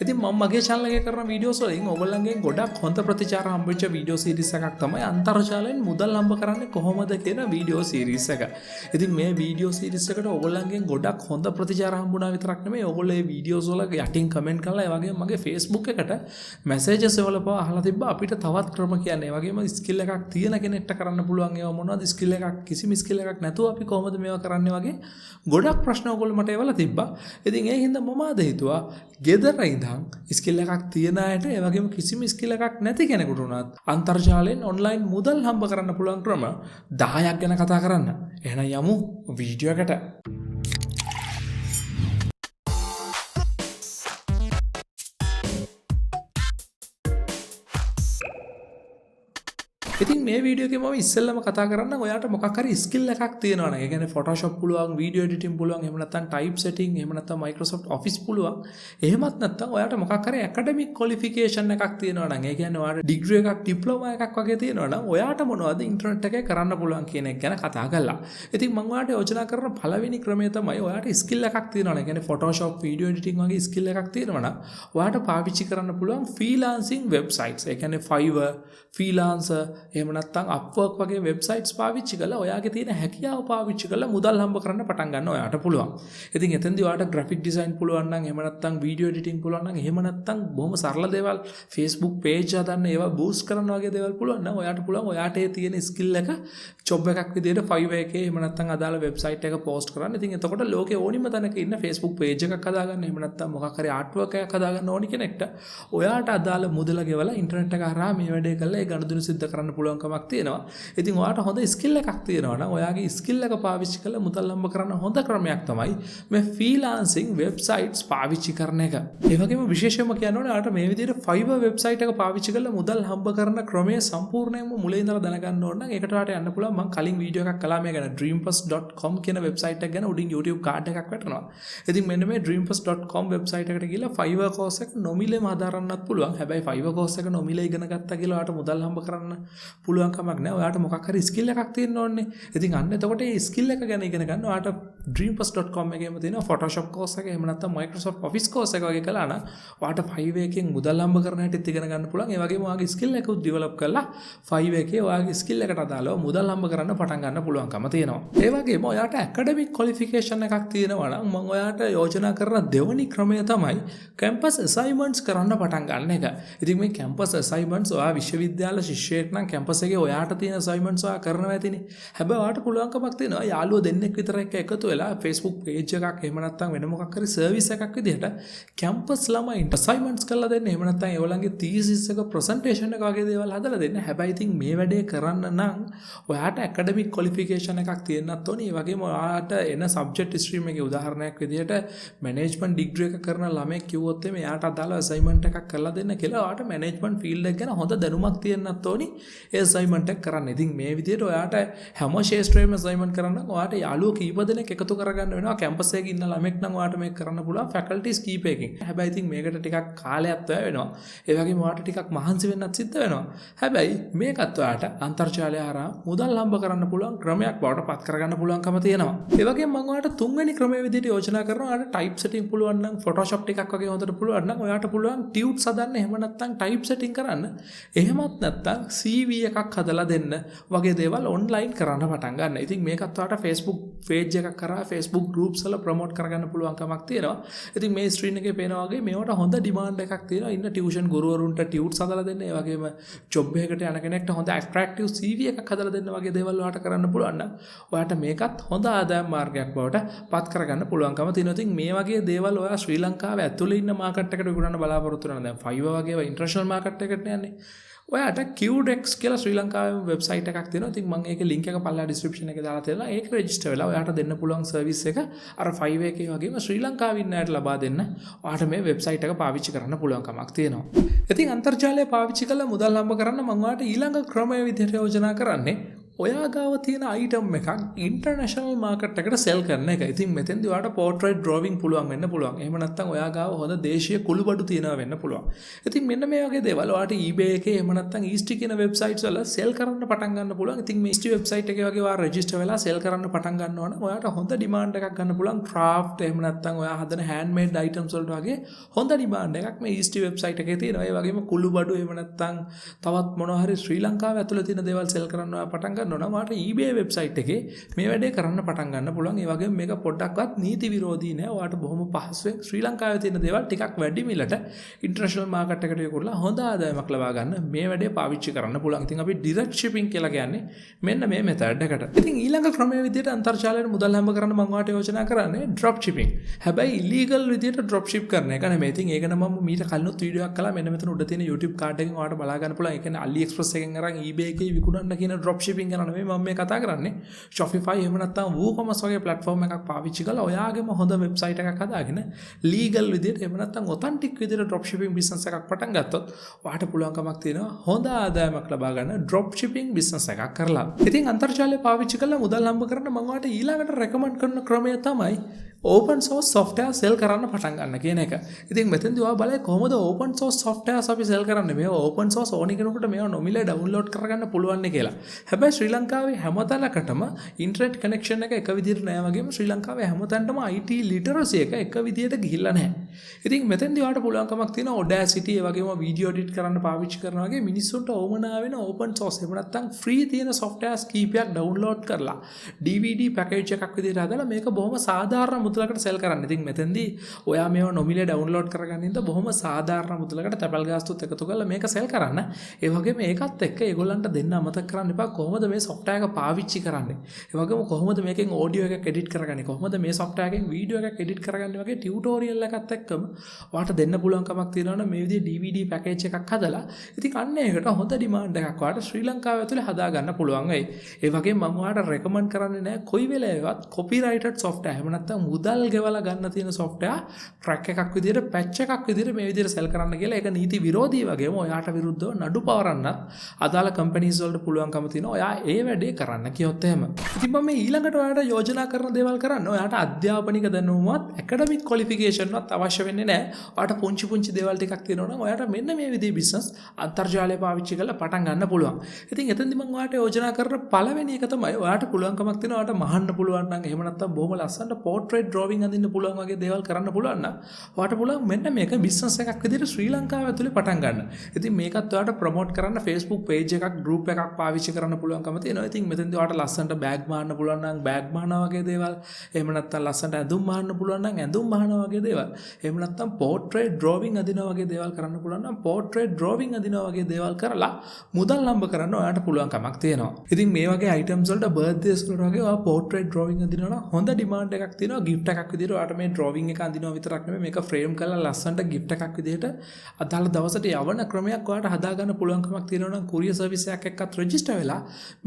ඉතින් මම මගේ channel එකේ කරන videos වලින් ඔයගොල්ලන්ගෙන් ගොඩක් හොඳ ප්‍රතිචාර හම්බෙච්ච video series එකක් තමයි අන්තර්ජාලයෙන් මුදල් හම්බ කරන්නේ කොහොමද කියන video series එක. ඉතින් මේ video series එකට ඔයගොල්ලන්ගෙන් ගොඩක් හොඳ ප්‍රතිචාර හම්බුණා විතරක් නෙමෙයි ඔයගොල්ලෝ මේ videos වල යටින් comment කරලා ඒ වගේම මගේ Facebook එකට messages වල පවා අහලා තිබ්බා අපිට තවත් ක්‍රම කියන්නේ. ඒ වගේම skill එකක් තියෙන කෙනෙක්ට කරන්න පුළුවන් ඒවා මොනවද skill එකක් කිසිම skill එකක් නැතුව අපි කොහොමද මේවා කරන්නේ වගේ ගොඩක් ප්‍රශ්න ඔයගොල්ලෝ මට ඒවලා තිබ්බා. ඉතින් ඒ හින්දා මම අද හිතුවා ගෙදර ඉඳන් ස්කිල් එකක් තියන අයට ඒ වගේම කිසිම ස්කිල් එකක් නැති කෙනෙකුට උනත් අන්තර්ජාලයෙන් ඔන්ලයින් මුදල් හම්බ කරන්න පුළුවන් ක්‍රම 10ක් ගැන කතා කරන්න. එහෙනම් යමු වීඩියෝ එකට. ඉතින් මේ වීඩියෝ එකේ මම ඉස්සෙල්ලම කතා කරන්න ඔයාට මොකක් හරි ස්කිල් එකක් තියෙනවා නම් ඒ කියන්නේ Photoshop පුළුවන්, video editing පුළුවන්, එහෙම නැත්නම් type setting, එහෙම නැත්නම් Microsoft Office පුළුවන්. එහෙමත් නැත්නම් ඔයාට මොකක් හරි academic qualification එකක් තියෙනවා නම් ඒ කියන්නේ ඔයාට degree එකක්, diploma එකක් වගේ තියෙනවා නම් ඔයාට මොනවද ඉන්ටර්නෙට් එකේ කරන්න පුළුවන් කියන එක ගැන කතා කරලා. ඉතින් මම ඔයාට යෝජනා කරන පළවෙනි ක්‍රමය තමයි ඔයාට ස්කිල් එකක් තියෙනවා නම් ඒ කියන්නේ Photoshop, video editing වගේ ස්කිල් එකක් තියෙනවා නම් ඔයාට පාවිච්චි කරන්න පුළුවන් freelancing websites. ඒ කියන්නේ Fiverr, Freelancer එහෙම නැත්නම් Upwork වගේ වෙබ්සයිට්ස් පාවිච්චි කරලා ඔයාගේ තියෙන හැකියාව පාවිච්චි කරලා මුදල් හම්බ කරන්න පටන් ගන්න ඔයාට පුළුවන්. ඉතින් එතෙන්දී ඔයාට graphic design පුළුවන් නම් එහෙම නැත්නම් video editing පුළුවන් නම් එහෙම නැත්නම් බොහොම සරල දේවල් Facebook page හදන්න ඒවා boost කරන්න වගේ දේවල් පුළුවන් නම් ඔයාට පුළුවන් ඔයාට ඒ තියෙන skill එක job එකක් විදිහට Fiverr එකේ එහෙම නැත්නම් අදාළ website එක post කරන්න. ඉතින් එතකොට ලෝකේ ඕනිම තැනක ඉන්න Facebook page එකක් හදාගන්න එහෙම නැත්නම් මොකක් හරි artwork එකක් හදාගන්න ඕනි කෙනෙක්ට ඔයාට අදාළ මුදල ගෙවලා ඉන්ටර්නෙට් එක හරහා මේ වැඩේ කරලා ඒ ගනුදෙනු සිද්ධ කරන්න පුළුවන්කමක් තියෙනවා. ඉතින් ඔයාට හොඳ ස්කිල් එකක් තියෙනවා නම් ඔයාගේ ස්කිල් එක පාවිච්චි කරලා මුදල් හම්බ කරන්න හොඳ ක්‍රමයක් තමයි මේ ෆ්‍රීලාන්සින් වෙබ්සයිට්ස් පාවිච්චි කරන එක. ඒ වගේම විශේෂයෙන්ම කියන්න ඕනේ ඔයාට මේ විදිහට Fiverr වෙබ්සයිට් එක පාවිච්චි කරලා මුදල් හම්බ කරන ක්‍රමය සම්පූර්ණයෙන්ම මුලින් ඉඳලා දැනගන්න ඕන නම් ඒකට ඔයාට යන්න පුළුවන්. මම කලින් වීඩියෝ එකක් කළා මේ ගැන dreamfirst.com කියන වෙබ්සයිට් එක ගැන උඩින් YouTube කාඩ් එකක් වැටෙනවා. ඉතින් මෙන්න මේ dreamfirst.com වෙබ්සයිට් එකට ගිහලා Fiverr course එක නොමිලේම හදාරන්නත් පුළුවන්. හැබැයි Fiverr course එක නොමිලේ ඉගෙන ගත්තා කියලා ඔයාට මුදල් හම්බ කරන්න පුළුවන් කමක් නැහැ. ඔයාට මොකක් හරි ස්කිල් එකක් තියෙන්න ඕනේ. ඉතින් අන්න එතකොට මේ ස්කිල් එක ගැන ඉගෙන ගන්න ඔයාට dreamfirst.com එකේම තියෙන Photoshop course එක එහෙම නැත්නම් Microsoft Office course එක වගේ කළා නම් ඔයාට Fiverr එකෙන් මුදල් හම්බ කරන හැටිත් ඉගෙන ගන්න පුළුවන්. ඒ වගේම ඔයාගේ ස්කිල් එක develop කරලා Fiverr එකේ ඔයාගේ ස්කිල් එකට අදාළව මුදල් හම්බ කරන්න පටන් ගන්න පුළුවන්කම තියෙනවා. ඒ වගේම ඔයාට academic qualification එකක් තියෙනවා නම් මම ඔයාට යෝජනා කරන දෙවැනි ක්‍රමය තමයි campus assignments කරන්න පටන් ගන්න එක. ඉතින් මේ campus assignments ඔයා විශ්වවිද්‍යාල ශිෂ්‍යයෙක් නම් campus එකේ ඔයාට තියෙන assignments ඔයා කරනවා ඇතිනේ. හැබැයි ඔයාට පුළුවන්කමක් තියෙනවා යාළුවෝ දෙන්නෙක් විතර එක්ක එකතු වෙලා Facebook page එකක් එහෙම නැත්නම් වෙන මොකක් හරි service එකක් විදිහට campus ළමයින්ට assignments කරලා දෙන්න. එහෙම නැත්නම් ඒගොල්ලන්ගේ thesis එක presentation එක වගේ දේවල් හදලා දෙන්න. හැබැයි ඉතින් මේ වැඩේ කරන්න නම් ඔයාට academic qualification එකක් තියෙන්නත් ඕනේ. ඒ වගේම ඔයාට එන subject stream එකේ උදාහරණයක් විදිහට management degree එක කරන ළමයෙක් කිව්වොත් එයාට අදාළ assignment එකක් කරලා දෙන්න කියලා ඔයාට management field එක ගැන හොඳ දැනුමක් තියෙන්නත් ඕනේ. ඒ assignment එක කරන්න. ඉතින් මේ විදිහට ඔයාට හැම ශේෂ්ත්‍රයේම assignment කරන්න ඔයාට යාළුවෝ කීප දෙනෙක් එකතු කරගන්න වෙනවා. කැම්පස් එකේ ඉන්න ළමෙක් නම් ඔයාට මේක කරන්න පුළුවන් faculties කීපයකින්. හැබැයි ඉතින් මේකට ටිකක් කාලයක් වැය වෙනවා. ඒ වගේම ඔයාට ටිකක් මහන්සි වෙන්නත් සිද්ධ වෙනවා. හැබැයි මේකත් ඔයාට අන්තර්ජාලය හරහා මුදල් හම්බ කරන්න පුළුවන් ක්‍රමයක් බවට පත් කරගන්න පුළුවන්කම තියෙනවා. ඒ වගේම මම ඔයාට තුන්වෙනි ක්‍රමයේ විදිහට යෝජනා කරනවා ඔයාට type setting පුළුවන් නම් Photoshop ටිකක් වගේ හොඳට පුළුවන් නම් ඔයාට පුළුවන් tunes හදන්න. එහෙම නැත්නම් type setting කරන්න. එහෙමත් නැත්නම් CV එකක් හදලා දෙන්න වගේ දේවල් ඔන්ලයින් කරන්න පටන් ගන්න. ඉතින් මේකත් ඔයාට Facebook page එකක් කරා Facebook groups වල ප්‍රොමෝට් කරගන්න පුළුවන් කමක් තියෙනවා. ඉතින් මේ ස්ක්‍රීන් එකේ පේනවා වගේ මේවට හොඳ ඩිමාන්ඩ් එකක් තියෙනවා. ඉන්න ටියුෂන් ගුරුවරුන්ට ටියුට්ස් හදලා දෙන්න. ඒ වගේම ජොබ් එකකට යන කෙනෙක්ට හොඳ ඇට්‍රැක්ටිව් CV එකක් හදලා දෙන්න වගේ දේවල් ඔයාට කරන්න පුළුවන් නම් ඔයාට මේකත් හොඳ ආදායම් මාර්ගයක් බවට පත් කරගන්න පුළුවන්කම තියෙනවා. ඉතින් මේ වගේ දේවල් ඔයා ශ්‍රී ලංකාවේ ඇතුළේ ඉන්න මාකට් එකට විකුණන්න බලාපොරොත්තු වෙනවා. දැන් Fiverr වගේ ඉන්ටර්නැෂනල් මාකට් එකකට යන්නේ. ඔයාට QDEX කියලා ශ්‍රී ලංකාවේ වෙබ්සයිට් එකක් තියෙනවා. ඉතින් මම ඒකේ link එක පල්ලා description එකේ දාලා තියෙනවා. ඒක register වෙලා ඔයාට දෙන්න පුළුවන් service එක අර Fiverr එකේ වගේම ශ්‍රී ලංකාවේ ඉන්න අයට ලබා දෙන්න ඔයාට මේ වෙබ්සයිට් එක පාවිච්චි කරන්න පුළුවන් කමක් තියෙනවා. ඉතින් අන්තර්ජාලය පාවිච්චි කරලා මුදල් හම්බ කරන්න මම ඔයාට ඊළඟ ක්‍රමයේ විදිහට යෝජනා කරන්නේ ඔයා ගාව තියෙන අයිටම් එකක් ඉන්ටර්නැෂනල් මාකට් එකට සෙල් කරන එක. ඉතින් මෙතෙන්දී ඔයාට පෝර්ට්‍රේට් ඩ්‍රෝවිං පුළුවන් වෙන්න පුළුවන්. එහෙම නැත්නම් ඔයා ගාව හොඳ දේශීය කුළුබඩු තියෙනවා වෙන්න පුළුවන්. ඉතින් මෙන්න මේ වගේ දේවල් ඔයාට eBay එකේ එහෙම නැත්නම් Easty කියන වෙබ්සයිට්ස් වල සෙල් කරන්න පටන් ගන්න පුළුවන්. ඉතින් මේ Easty වෙබ්සයිට් එකේ වගේ ඔයා රෙජිස්ටර් වෙලා සෙල් කරන්න පටන් ගන්නවා නම් ඔයාට හොඳ ඩිමාන්ඩ් එකක් ගන්න පුළුවන්. ක්‍රාෆ්ට් එහෙම නැත්නම් ඔයා හදන හෑන්ඩ්මේඩ් අයිටම්ස් වලට වගේ හොඳ ඩිමාන්ඩ් එකක් මේ Easty වෙබ්සයිට් එකේ තියෙනවා. ඒ වගේම කුළුබඩු එහෙම නැත්නම් තවත් මොනවා හරි ශ්‍රී ලංකාවේ ඇතුළේ තියෙන දේවල් සෙල් කරන්න ඔයා පටන් ගන්නවා නම් ඔයාට eBay වෙබ්සයිට් එකේ මේ වැඩේ කරන්න පටන් ගන්න පුළුවන්. ඒ වගේම මේක පොඩ්ඩක්වත් නීති විරෝධී නෑ. ඔයාට බොහොම පහසුවෙන් ශ්‍රී ලංකාවේ තියෙන දේවල් ටිකක් වැඩි මිලට ඉන්ටර්නැෂනල් මාකට් එකට විකුණලා හොඳ ආදායමක් ලබා ගන්න මේ වැඩේ පාවිච්චි කරන්න පුළුවන්. ඉතින් අපි ඩිරෙක්ට් ෂිපින් කියලා කියන්නේ මෙන්න මේ මෙතඩ් එකට. ඉතින් ඊළඟ ක්‍රමයේ විදිහට අන්තර්ජාලයෙන් මුදල් හම්බ කරන්න මම ඔයාලට යෝජනා කරන්නේ ඩ්‍රොප් ෂිපින්. හැබැයි ඉලීගල් විදිහට ඩ්‍රොප් ෂිප් කරන එක නෙමෙයි. ඉතින් ඒක නම් මම මීට කලිනුත් වීඩියෝ එකක් කළා. මෙන්න මෙතන උඩ තියෙන YouTube කාඩ් එකෙන් ඔයාලට බලා ගන්න පුළුවන්. ඒ කියන්නේ AliExpress එකෙන් අරන් eBay එකේ විකුණන්න කියන ඩ්‍රොප් ෂිපින් කරන නෙමෙයි මම මේ කතා කරන්නේ. Shopify එහෙම නැත්නම් WooCommerce වගේ platform එකක් පාවිච්චි කරලා ඔයාගේම හොඳ වෙබ්සයිට් එකක් හදාගෙන ලීගල් විදිහට එහෙම නැත්නම් ඔතෙන්ටික් විදිහට ඩ්‍රොප් ෂිපින් බිස්නස් එකක් පටන් ගත්තොත් ඔයාට පුළුවන්කමක් තියෙනවා හොඳ ආදායමක් ලබා ගන්න ඩ්‍රොප් ෂිපින් බිස්නස් එකක් කරලා. ඉතින් අන්තර්ජාලය පාවිච්චි කරලා මුදල් හම්බ කරන්න මම ඔයාලට ඊළඟට රෙකමන්ඩ් කරන ක්‍රමය තමයි open source software sell කරන්න පටන් ගන්න කියන එක. ඉතින් මෙතෙන්දී ඔයා බලයි කොහොමද open source softwares අපි sell කරන්නේ. මේවා open source ඕනි කෙනෙකුට මේවා නොමිලේ download කරගන්න පුළුවන් නේ කියලා. හැබැයි ශ්‍රී ලංකාවේ හැමතැනකටම ඉන්ටර්නෙට් කනෙක්ෂන් එක එක විදිහට නෑ වගේම ශ්‍රී ලංකාවේ හැමතැනටම IT ලිටරසි එක විදිහට ගිහිල්ලා නැහැ. ඉතින් මෙතෙන්දී ඔයාට පුළුවන්කමක් තියෙනවා Audacity ඒ වගේම වීඩියෝ එඩිට් කරන්න පාවිච්චි කරනවා වගේ මිනිස්සුන්ට ඕමනා වෙන open source එහෙම නැත්නම් free තියෙන softwares කීපයක් download කරලා DVD package එකක් විදිහට හදලා මේක බොහොම සාධාරණ මුදලකට sell කරන්න. ඉතින් මෙතෙන්දී ඔයා මේවා නොමිලේ download කරගන්න ඉඳ බොහොම සාධාරණ මුදලකට තැපැල් ගාස්තුත් එකතු කරලා මේක sell කරන්න. ඒ වගේම ඒකත් එක්ක ඒගොල්ලන්ට දෙන්න අමතක කරන්න එපා කොහොමද මේ software එක පාවිච්චි කරන්නේ. ඒ වගේම කොහොමද මේකෙන් audio එකක් edit කරගන්නේ. කොහොමද මේ software එකෙන් video එකක් edit කරගන්නේ වගේ tutorial එකත් එක්කම ඔයාට දෙන්න පුළුවන් කමක් තියෙනවා මේ විදිහේ DVD package එකක් හදලා. ඉතින් අන්න ඒකට හොඳ demand එකක් ඔයාට ශ්‍රී ලංකාව ඇතුලේ හදා ගන්න පුළුවන් වෙයි. ඒ වගේම මම ඔයාට recommend කරන්නේ නැහැ කොයි වෙලාවෙවත් copyrighted software එහෙම නැත්නම් මුදල් ගෙවලා ගන්න තියෙන software track එකක් විදිහට patch එකක් විදිහට මේ විදිහට sell කරන්න කියලා. ඒක නීති විරෝධී වගේම ඔයාට විරුද්ධව නඩු පවරන්නත් අදාළ companies වලට පුළුවන්කම තියෙනවා. ඔයා ඒ වැඩේ කරන්න කියොත් එහෙම. ඉතින් මම මේ ඊළඟට ඔයාට යෝජනා කරන දේවල් කරන්න ඔයාට අධ්‍යාපනික දැනුමත් academic qualification වත් අවශ්‍ය වෙන්නේ නැහැ. ඔයාට පුංචි දේවල් ටිකක් තියෙනවා නම් ඔයාට මෙන්න මේ විදිහේ business අන්තර්ජාලය පාවිච්චි කරලා පටන් ගන්න පුළුවන්. ඉතින් එතෙන්දි මම ඔයාට යෝජනා කරන පළවෙනි එක තමයි ඔයාට පුළුවන්කමක් තියෙනවා ඔයාට මහන්න පුළුවන් නම් එහෙම නැත්නම් බොහොම ලස්සනට portrait drawing අඳින්න පුළුවන් වගේ දේවල් කරන්න පුළුවන් නම් ඔයාට පුළුවන් මෙන්න මේක business එකක් විදිහට ශ්‍රී ලංකාව ඇතුලේ පටන් ගන්න. ඉතින් මේකත් ඔයාට promote කරන්න Facebook page එකක් group එකක් පාවිච්චි කරන්න පුළුවන්කම තියෙනවා. ඉතින් මෙතෙන්දි ඔයාට ලස්සනට bag මහන්න පුළුවන් නම් bag මහනවා වගේ දේවල් එහෙම නැත්නම් ලස්සනට ඇඳුම් මහන්න පුළුවන් නම් ඇඳුම් මහනවා වගේ දේවල් එහෙම නැත්නම් portrait drawing අදිනවා වගේ දේවල් කරන්න පුළුවන් නම් portrait drawing අදිනවා වගේ දේවල් කරලා මුදල් හම්බ කරන්න ඔයාට පුළුවන් කමක් තියෙනවා. ඉතින් මේ වගේ items වලට birthdays වලට වගේ ඔයා portrait drawing අදිනවා නම් හොඳ demand එකක් තියෙනවා. gift එකක් විදිහට ඔයාට මේ drawing එක අදිනවා විතරක් නෙමෙයි මේක frame කරලා ලස්සනට gift එකක් විදිහට අදාළ දවසට යවන ක්‍රමයක් ඔයාට හදා ගන්න පුළුවන් කමක් තියෙනවා නම් courier service එකක් එක්කත් register වෙලා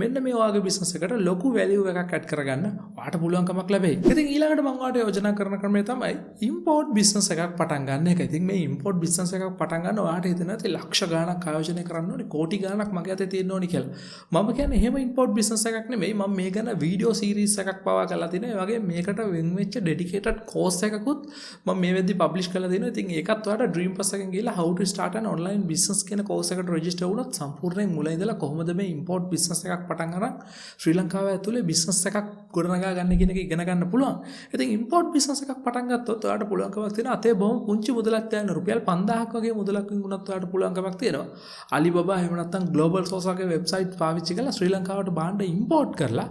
මෙන්න මේ වගේ business එකට ලොකු value එකක් add කරගන්න ඔයාට පුළුවන් කමක් ලැබෙයි. ඉතින් ඊළඟට මම ඔයාට යෝජනා කරන ක්‍රමය තමයි import business එකක් පටන් ගන්න එක. ඉතින් මේ import business එකක් පටන් ගන්න ඔයාට හිතෙනවා ඉතින් ලක්ෂ ගාණක් ආයෝජනය කරන්න ඕනේ කෝටි ගාණක් මගේ අතේ තියෙන්න ඕනේ කියලා. මම කියන්නේ එහෙම import business එකක් නෙමෙයි. මම මේ ගැන video series එකක් පවා කරලා තිනවා. ඒ වගේ මේකට වෙන් වෙච්ච dedicated course එකකුත් මම මේ වෙද්දි publish කරලා තිනවා. ඉතින් ඒකත් ඔයාට Dream Plus එකෙන් ගිහලා how to start an online business කියන course එකට register වුණොත් සම්පූර්ණයෙන් මුල ඉඳලා කොහොමද මේ import business එකක් පටන් අරන් ශ්‍රී ලංකාව ඇතුලේ business එකක් ගොඩනගා ගන්න කියන එක ඉගෙන ගන්න පුළුවන්. ඉතින් import business එකක් පටන් ගත්තොත් ඔයාට පුළුවන්කමක් තියෙනවා අතේ බොහොම පුංචි මුදලක් තියන්න රුපියල් 5000ක් වගේ මුදලක් විකුණුනත් ඔයාට පුළුවන්කමක් තියෙනවා. Alibaba එහෙම නැත්නම් global source වගේ website පාවිච්චි කරලා ශ්‍රී ලංකාවට භාණ්ඩ import කරලා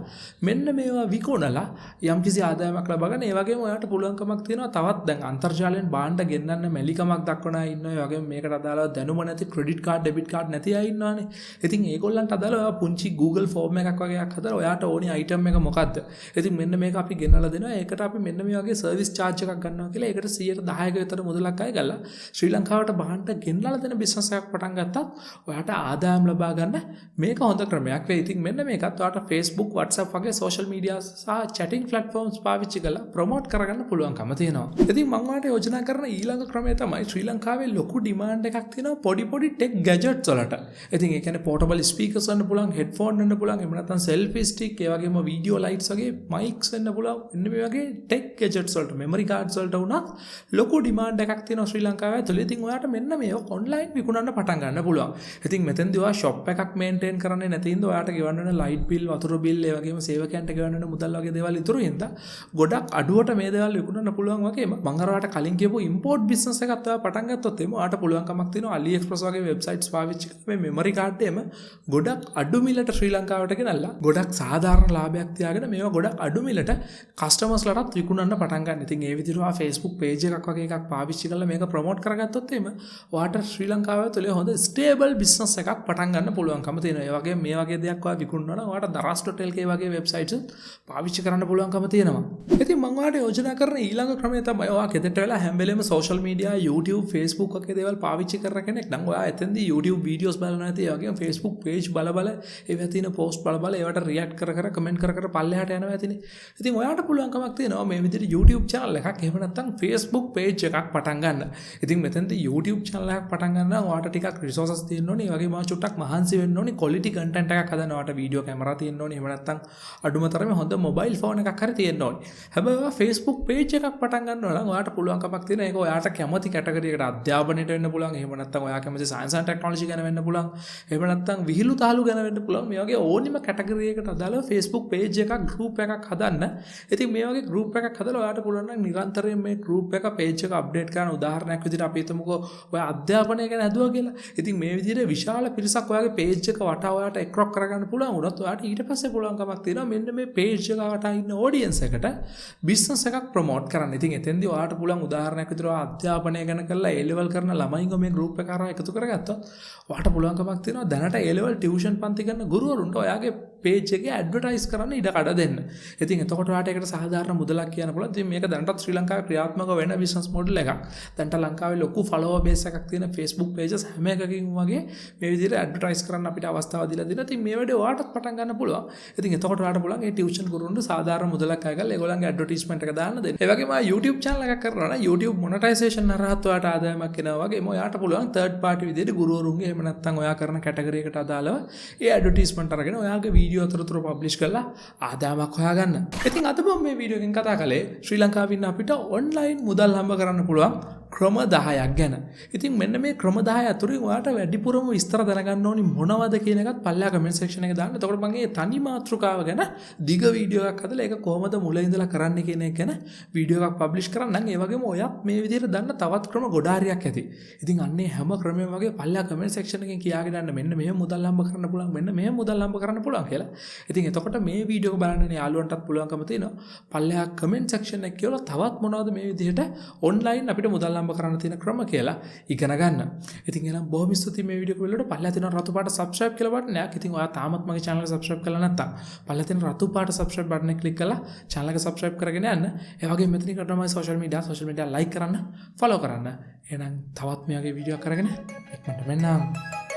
මෙන්න මේවා විකුණලා යම්කිසි ආදායමක් ලබා ගන්න. ඒ වගේම ඔයාට පුළුවන්කමක් තියෙනවා තවත් දැන් අන්තර්ජාලයෙන් භාණ්ඩ ගෙන්නන්න මැලිකමක් දක්වන අය ඉන්නවා. ඒ වගේම මේකට අදාළව දැනුම නැති credit card debit card නැති අය ඉන්නවානේ. ඉතින් ඒගොල්ලන්ට අදාළව ඔයා පුංචි Google form එකක් වගේ එකක් හදලා ඔයාට ඕනි item එක මොකද්ද? ඉතින් මෙන්න මේක අපි ගෙනල්ලා දෙනවා. ඒකට අපි මෙන්න මේ වගේ service charge එකක් ගන්නවා කියලා. ඒකට 10%ක විතර මුදලක් අය ගල්ලා ශ්‍රී ලංකාවට භාණ්ඩ ගෙනල්ලා දෙන business එකක් පටන් ගත්තත් ඔයාට ආදායම් ලබා ගන්න මේක හොඳ ක්‍රමයක් වෙයි. ඉතින් මෙන්න මේකත් ඔයාට Facebook WhatsApp වගේ social media සහ chatting platforms පාවිච්චි කරලා promote ප්‍රොමෝට් කරගන්න පුළුවන්කම තියෙනවා. ඉතින් මම ඔයාලට යෝජනා කරන ඊළඟ ක්‍රමය තමයි ශ්‍රී ලංකාවේ ලොකු ඩිමාන්ඩ් එකක් තියෙනවා පොඩි ටෙක් ගැජට්ස් වලට. ඉතින් ඒ කියන්නේ පෝටබල් ස්පීකර්ස් වෙන්න පුළුවන්, හෙඩ්ෆෝන් වෙන්න පුළුවන්, එහෙම නැත්නම් සෙල්ෆි ස්ටික්, ඒ වගේම වීඩියෝ ලයිට්ස් වගේ මයික්ස් වෙන්න පුළුවන්. එන්න මේ වගේ ටෙක් ගැජට්ස් වලට, මෙමරි කාඩ්ස් වලට උනත් ලොකු ඩිමාන්ඩ් එකක් තියෙනවා ශ්‍රී ලංකාවේ ඇතුළේ. ඉතින් ඔයාලට මෙන්න මේක ඔන්ලයින් විකුණන්න පටන් ගන්න පුළුවන්. ඉතින් මෙතෙන්දී ඔයා ෂොප් එකක් මේන්ටේන් කරන්නේ නැති හින්දා ඔයාට ගෙවන්න වෙන ලයිට් බිල්, වතුර බිල්, ඒ වගේම සේවකයන්ට ගෙවන්න වෙන මුදල් වගේ දේවල් ඉතුරු හින්දා ගොඩක් අඩුවට මේ දේවල් විකුණන්න පුළුවන් වගේම මම අර ඔයාලට කලින් කියපු ඉම්පෝර්ට් බිස්නස් එකක් ඔයා පටන් ගත්තොත් එimhe ඔයාට පුළුවන්කමක් තියෙනවා AliExpress වගේ වෙබ්සයිට්ස් පාවිච්චි කරලා මේ මෙමරි කාඩ් එකම ගොඩක් අඩු මිලට ශ්‍රී ලංකාවට ගෙනල්ලා ගොඩක් සාධාරණ ලාභයක් තියාගෙන මේවා ගොඩක් අඩු මිලට කස්ටමර්ස්ලටත් විකුණන්න පටන් ගන්න. ඉතින් ඒ විදිහට ඔයා Facebook page එකක් වගේ එකක් පාවිච්චි කරලා මේක ප්‍රොමෝට් කරගත්තොත් එimhe ඔයාට ශ්‍රී ලංකාවේ තුල හොඳ ස්ටේබල් බිස්නස් එකක් පටන් ගන්න පුළුවන්කම තියෙනවා. ඒ වගේම මේ වගේ දෙයක් ඔයා විකුණනවා නම් ඔයාට daras.lk වගේ වෙබ්සයිට්ස් පාවිච්චි කරන්න පුළුවන්කම තියෙනවා. ඉතින් මම ඔයාලට යෝජනා කරන ඊළඟ ක්‍රමය තමයි ඔයා ගෙදරට වෙලා හැම වෙලේම social media, YouTube, Facebook වගේ දේවල් පාවිච්චි කරන කෙනෙක් නම් ඔයා එතෙන්දී YouTube videos බලනවා නැති ඒ වගේම Facebook page බල ඒවා තියෙන post බල ඒවට react කර comment කර පල්ලෙහාට යනවා ඇතිනේ. ඉතින් ඔයාට පුළුවන්කමක් තියෙනවා මේ විදිහට YouTube channel එකක් එහෙම නැත්නම් Facebook page එකක් පටන් ගන්න. ඉතින් මෙතෙන්දී YouTube channel එකක් පටන් ගන්න නම් ඔයාට ටිකක් resources තියෙන්න ඕනේ. ඒ වගේම චුට්ටක් මහන්සි වෙන්න ඕනේ. quality content එකක් හදන්න ඔයාට video camera තියෙන්න ඕනේ. එහෙම නැත්නම් අඩුම තරමේ හොඳ mobile phone එකක් හරි තියෙන්න ඕනේ. හැබැයි ඔයා Facebook page එකක් පටන් ගන්නවා නම් ඔයාට පුළුවන්කමක් තියෙනවා ඒක ඔයාට කැමති කැටගරි එකට අධ්‍යාපනයට වෙන්න පුළුවන්. එහෙම නැත්නම් ඔයා කැමති science and technology ගැන වෙන්න පුළුවන්. එහෙම නැත්නම් විහිළු තාලු ගැන වෙන්න පුළුවන්. මේ වගේ ඕනිම කැටගරි එකකට අදාළව Facebook page එකක් group එකක් හදන්න. ඉතින් මේ වගේ group එකක් හදලා ඔයාට පුළුවන් නම් නිරන්තරයෙන් මේ group එක page එක update කරන උදාහරණයක් විදිහට අපි හිතමුකෝ ඔයා අධ්‍යාපනය ගැන හදුවා කියලා. ඉතින් මේ විදිහට විශාල පිරිසක් ඔයාගේ page එක වටා ඔයාට එක්රොක් කරගන්න පුළුවන් වුණොත් ඔයාට ඊට පස්සේ පුළුවන්කමක් තියෙනවා මෙන්න මේ page එක වටා ඉන්න audience එකට business එකක් promote කරන්න. ඉතින් එතෙන්දී ඔයාට පුළුවන් උදාහරණයක් විදිහට අධ්‍යාපනය ගැන කරලා A level කරන ළමයින්ව මේ group එක කරා එකතු කරගත්තොත් ඔයාට පුළුවන්කමක් තියෙනවා දැනට A level tuition පන්ති කරන ගුරුවරුන්ට ඔයාගේ page එකේ advertise කරන්න ඉඩ කඩ දෙන්න. ඉතින් එතකොට ඔයාට ඒකට සාධාරණ මුදලක් කියන්න පුළුවන්. ඉතින් මේක දැනටත් ශ්‍රී ලංකාවේ ක්‍රියාත්මක වෙන business model එකක්. දැනට ලංකාවේ ලොකු follower base එකක් තියෙන Facebook pages හැම එකකින් වගේ මේ විදිහට advertise කරන්න අපිට අවස්ථාව දීලා දෙනවා. ඉතින් මේ වැඩේ ඔයාටත් පටන් ගන්න පුළුවන්. ඉතින් එතකොට ඔයාට පුළුවන් ඒ tuition ගුරුවරුන්ට සාධාරණ මුදලක් අයගලා ඒගොල්ලන්ගේ advertisement එක දාන්න දෙන්න. ඒ වගේම YouTube channel එකක් කරනවා නම් YouTube monetization හරහත් ඔයාට ආදායමක් එනවා වගේම ඔයාට පුළුවන් third party විදිහට ගුරුවරුන්ගේ එහෙම නැත්නම් ඔයා කරන category එකට අදාළව ඒ advertisement අරගෙන ඔයාගේ වීඩියෝ අතරතුර publish කරලා ආදායමක් හොයාගන්න. ඉතින් අද මම මේ වීඩියෝ එකෙන් කතා කළේ ශ්‍රී ලංකාවේ ඉන්න අපිට online මුදල් හම්බ කරන්න පුළුවන් ක්‍රම 10ක් ගැන. ඉතින් මෙන්න මේ ක්‍රම 10 අතුරින් ඔයාට වැඩිපුරම විස්තර දැනගන්න ඕනි මොනවද කියන එකත් පල්ලා කමෙන්ට් සෙක්ෂන් එකේ දාන්න. එතකොට මම මේ තනි මාතෘකාව ගැන දිග වීඩියෝ එකක් හදලා ඒක කොහොමද මුල ඉඳලා කරන්න කියන එක ගැන වීඩියෝ එකක් පබ්ලිෂ් කරන්නම්. ඒ වගේම ඔයත් මේ විදිහට දන්න තවත් ක්‍රම ගොඩාරියක් ඇති. ඉතින් අන්නේ හැම ක්‍රමයක්ම වගේ පල්ලා කමෙන්ට් සෙක්ෂන් එකෙන් කියාගෙන යන්න මෙන්න මෙහෙම මුදල් හම්බ කරන්න පුළුවන් මෙන්න මෙහෙම මුදල් හම්බ කරන්න පුළුවන් කියලා. ඉතින් එතකොට මේ වීඩියෝ එක බලන්න යාළුවන්ටත් පුළුවන්කම තියෙනවා. පල්ලා කමෙන්ට් සෙක්ෂන් එක කියලා තවත් මොනවද මේ විදිහට ඔන්ලයින් අපිට මුදල් හම්බ කරන්න තියෙන ක්‍රම කියලා ඉගෙන ගන්න. ඉතින් එහෙනම් බොහොම ස්තුතියි මේ වීඩියෝ එක බලලා පල්ලා තියෙන රතු පාට subscribe කියලා බටනයක්. ඉතින් ඔයා තාමත් මගේ channel එක subscribe කරලා නැත්නම් පල්ලා තියෙන රතු පාට subscribe button එක click කරලා channel එක subscribe කරගෙන යන්න. ඒ වගේම මෙතනින් කරනවා මගේ social media like කරන්න, follow කරන්න. එහෙනම් තවත් මේ වගේ වීඩියෝ එකක් කරගෙන ඉක්මනට මෙන්නම්.